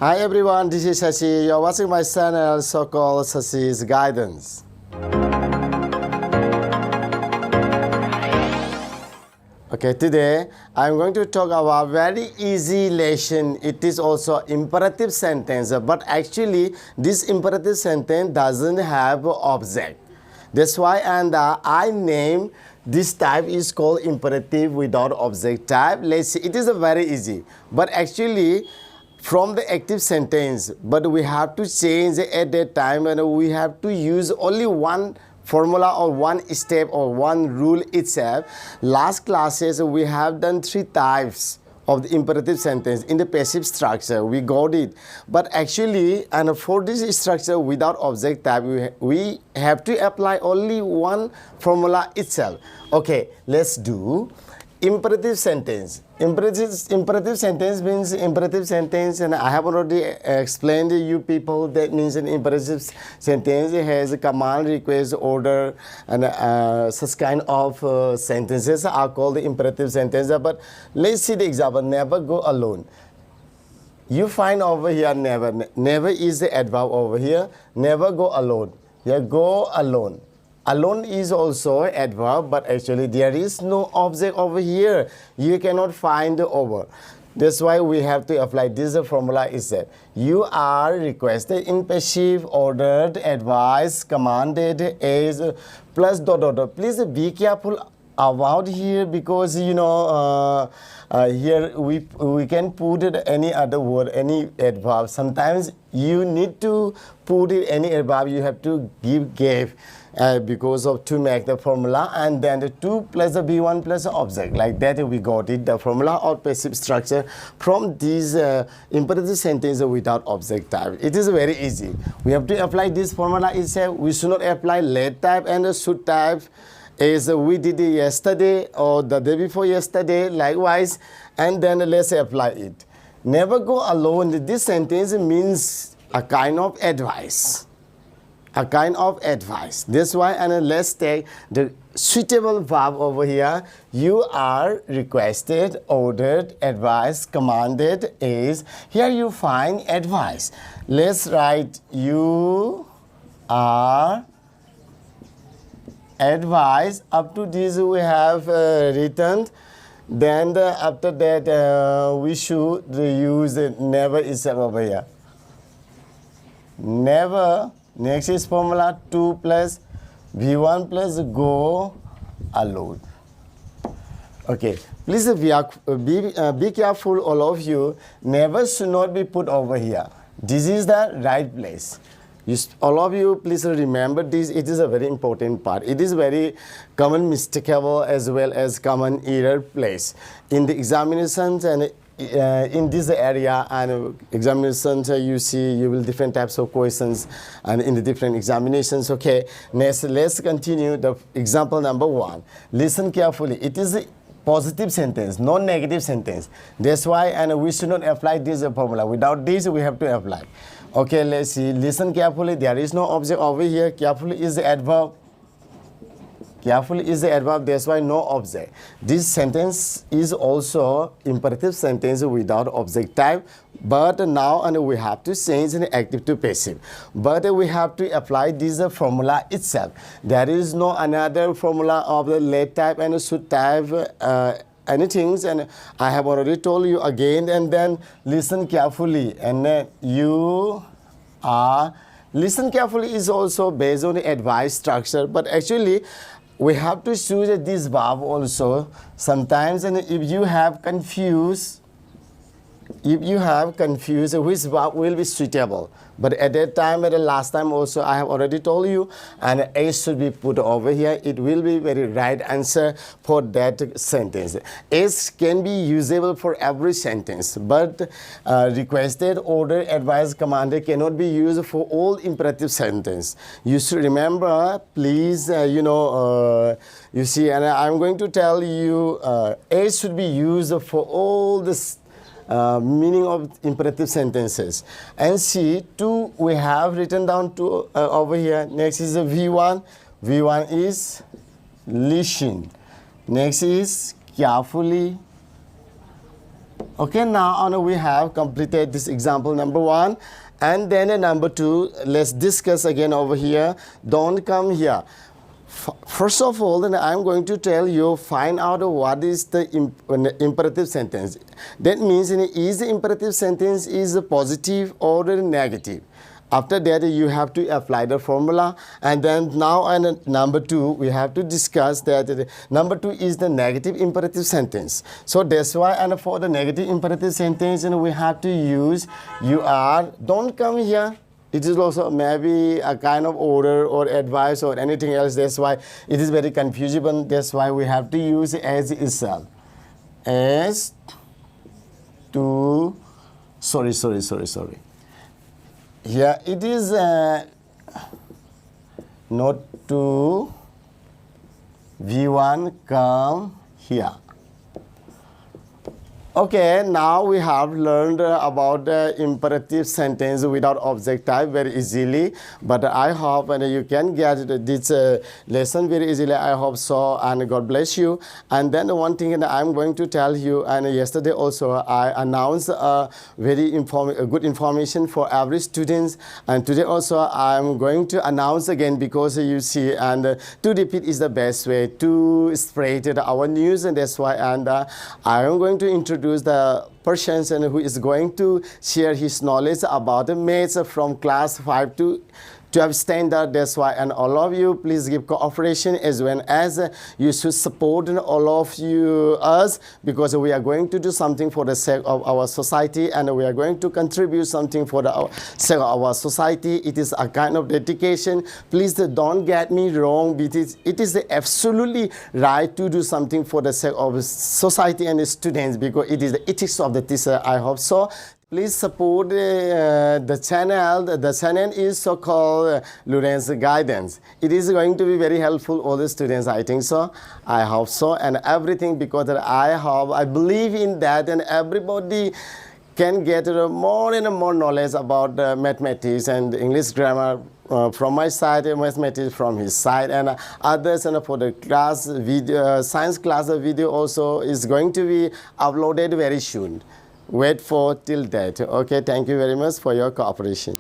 Hi everyone, this is Shashi. You're watching my channel so called Shashi's Guidance. Okay, today I'm going to talk about very easy lesson. It is also imperative sentence, but actually this imperative sentence doesn't have object. That's why I name this type is called imperative without object type. Let's see, it is a very easy, but actually from the active sentence, but we have to change at that time and we have to use only one formula or one step or one rule itself. Last classes we have done three types of the imperative sentence in the passive structure. We got it, but actually and for this structure without object type we have to apply only one formula itself. Okay, let's do imperative sentence. Imperative sentence means imperative sentence, and I have already explained to you people that means an imperative sentence has a command, request, order, and such kind of sentences are called the imperative sentence. But let's see the example. Never go alone. You find over here never. Never is the adverb over here. Never go alone. Here go alone. Alone is also adverb, but actually there is no object over here. You cannot find the over. That's why we have to apply this formula itself. You are requested in passive, ordered, advised, commanded, as plus dot dot dot. Please be careful about here because you know here we can put it any other word, any adverb. Sometimes you need to put it any adverb. You have to give. Because of to make the formula, and then the 2 plus the B1 plus the object. Like that we got it, the formula or passive structure from these imperative sentence without object type. It is very easy. We have to apply this formula itself. We should not apply let type and the should type as we did it yesterday or the day before yesterday, likewise, and then let's apply it. Never go alone. This sentence means a kind of advice. A kind of advice. That's why, and let's take the suitable verb over here. You are requested, ordered, advised, commanded is. Here you find advice. Let's write you are advised. Up to this we have written. Then after that we should use never itself over here. Never. Next is formula 2 plus V1 plus go alone. Okay, please be careful all of you. Never should not be put over here. This is the right place. All of you please remember this. It is a very important part. It is very common mistakable as well as common error place in the examinations and in this area and examinations. You see you will different types of questions and in the different examinations. Okay, next let's continue the example number 1. Listen carefully. It is a positive sentence, no negative sentence. That's why and we should not apply this formula. Without this we have to apply. Okay, let's see. Listen carefully. There is no object over here. Carefully is the adverb. Carefully is the adverb, that's why no object. This sentence is also imperative sentence without object type, but now and we have to change the active to passive. But we have to apply this formula itself. There is no another formula of the let type and should type anything, and I have already told you again, and then listen carefully, and you are. Listen carefully is also based on the advice structure, but actually we have to choose this verb also sometimes, and if you have confused which verb will be suitable. But at that time, at the last time also, I have already told you, and A should be put over here. It will be very right answer for that sentence. S can be usable for every sentence, but requested, ordered, advised, commanded cannot be used for all imperative sentence. You should remember, please, you see, and I'm going to tell you, A should be used for all the meaning of imperative sentences. And see, 2 we have written down to over here. Next is the V1. V1 is listen. Next is carefully. Okay, now on we have completed this example number 1, and then number 2, let's discuss again over here. Don't come here. First of all, then I'm going to tell you, find out what is the imperative sentence. That means is the imperative sentence is positive or negative. After that, you have to apply the formula, and then now on number 2, we have to discuss that number 2 is the negative imperative sentence. So that's why, and for the negative imperative sentence, we have to use you are, don't come here. It is also maybe a kind of order or advice or anything else. That's why it is very confusing. That's why we have to use as itself. As to, sorry. Here it is not to V1 come here. Okay, now we have learned about the imperative sentence without object type very easily, but I hope you can get this lesson very easily. I hope so, and God bless you. And then one thing that I'm going to tell you, and yesterday also I announced very good information for every student, and today also I'm going to announce again, because you see, and to repeat is the best way to spread our news, and that's why, and I am going to introduce the person who is going to share his knowledge about the maths from class 5 to 12 standard. That's why, and all of you, please give cooperation as well as you should support all of you us, because we are going to do something for the sake of our society, and we are going to contribute something for the sake of our society. It is a kind of dedication. Please don't get me wrong, but it is absolutely right to do something for the sake of society and the students, because it is the ethics of the teacher. I hope so. Please support the channel. The channel is so-called Lawrence Guidance. It is going to be very helpful all the students, I think so. I hope so, and everything, because I believe in that, and everybody can get more and more knowledge about mathematics and English grammar from my side, mathematics from his side, and others. And for the class video, science class video also is going to be uploaded very soon. Wait for till that. Okay, thank you very much for your cooperation.